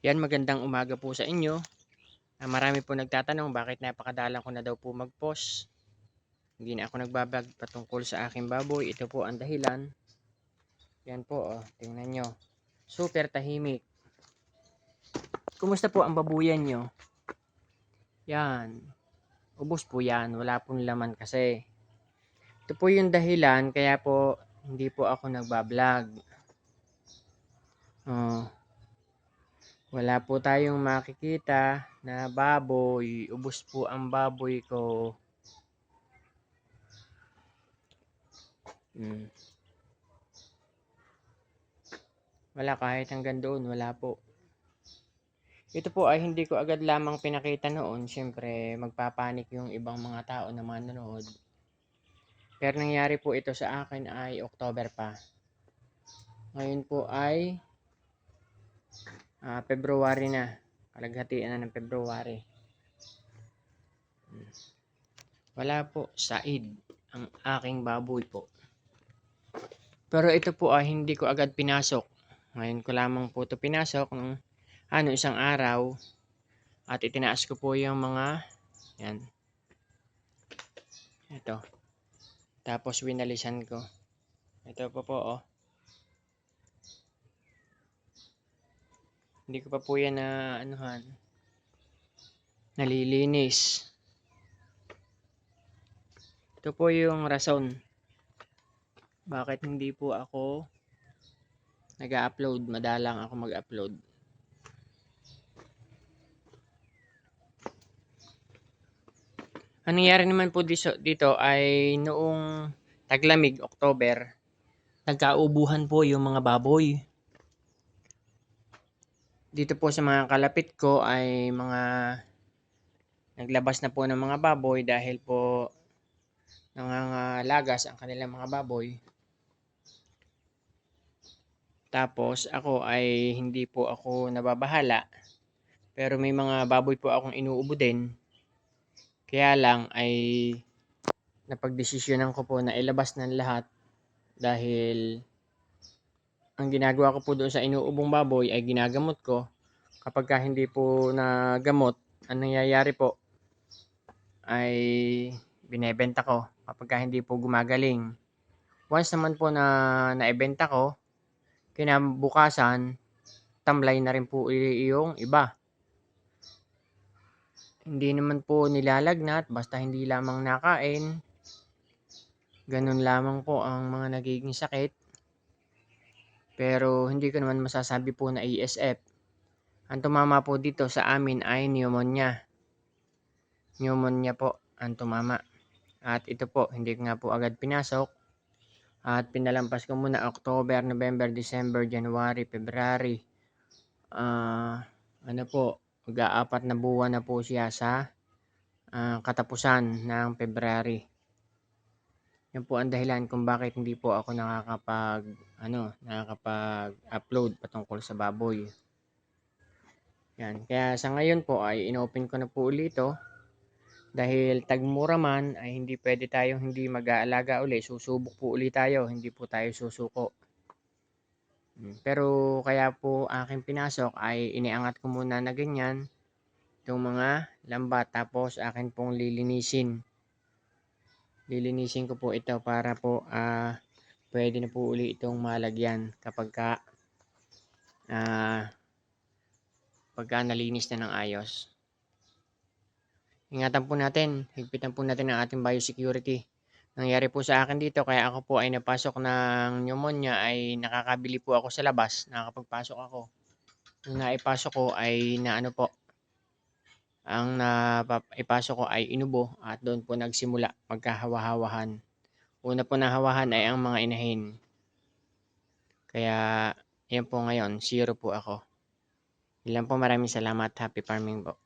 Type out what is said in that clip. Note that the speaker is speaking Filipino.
Yan, magandang umaga po sa inyo. Marami po nagtatanong bakit napakadalang ko na daw po mag-post. Hindi na ako nagbablog patungkol sa aking baboy. Ito po ang dahilan. Yan po, tingnan nyo. Super tahimik. Kumusta po ang babuyan nyo? Yan. Ubos po yan. Wala pong laman kasi. Ito po yung dahilan kaya po hindi po ako nagbablog. Wala po tayong makikita na baboy. Ubos po ang baboy ko. Wala, kahit hanggang doon, wala po. Ito po ay hindi ko agad lamang pinakita noon. Siyempre, magpapanik yung ibang mga tao na manonood. Pero nangyari po ito sa akin ay October pa. Ngayon po ay February na. Kalaghatian na ng February. Wala po, said ang aking baboy po. Pero ito po ay hindi ko agad pinasok. Ngayon ko lamang po ito pinasok ng isang araw. At itinaas ko po yung mga yan. Ito. Tapos winalisan ko. Ito po. Hindi ko pa po yan na nalilinis. Ito po yung rason bakit hindi po ako nag-upload. Madalang ako mag-upload. Ang nangyari naman po dito ay noong taglamig, October, nagkaubuhan po yung mga baboy. Dito po sa mga kalapit ko ay mga naglabas na po ng mga baboy dahil po nangangalagas ang kanilang mga baboy. Tapos ako ay hindi po ako nababahala. Pero may mga baboy po akong inuubo din. Kaya lang ay napagdesisyonan ko po na ilabas ng lahat dahil ang ginagawa ko po doon sa inuubong baboy ay ginagamot ko. Kapag hindi po nagamot, ang nangyayari po ay binebenta ko kapag hindi po gumagaling. Once naman po na naibenta ko, kinabukasan, tamlay na rin po yung iba. Hindi naman po nilalagnat, basta hindi lamang nakain. Ganun lamang po ang mga nagiging sakit. Pero hindi ko naman masasabi po na ESF. Ang tumama po dito sa amin ay pneumonia. Pneumonia po ang tumama. At ito po, hindi ko nga po agad pinasok. At pinalampas ko muna October, November, December, January, February. Mag-4 na buwan na po siya sa katapusan ng February. Yan po ang dahilan kung bakit hindi po ako nakakapag-upload patungkol sa baboy. Yan. Kaya sa ngayon po ay inopen ko na po ulit ito. Dahil tagmura man ay hindi pwede tayong hindi mag-aalaga uli. Susubok po ulit tayo. Hindi po tayo susuko. Pero kaya po aking pinasok ay iniangat ko muna na ganyan. Itong mga lambat. Tapos akin pong lilinisin. Lilinisin ko po ito para po pwede na po uli itong malagyan kapagka nalinis na ng ayos. Ingatan po natin, higpitan po natin ang ating biosecurity. Nangyari po sa akin dito, kaya ako po ay napasok ng pneumonia ay nakakabili po ako sa labas, nakakapagpasok ako. Nung naipasok ko ay ang naipasok ko ay inubo at doon po nagsimula magkahawa-hawahan. Una po na hawahan ay ang mga inahin. Kaya yan po ngayon, 0 po ako. Ilan po, maraming salamat. Happy farming po.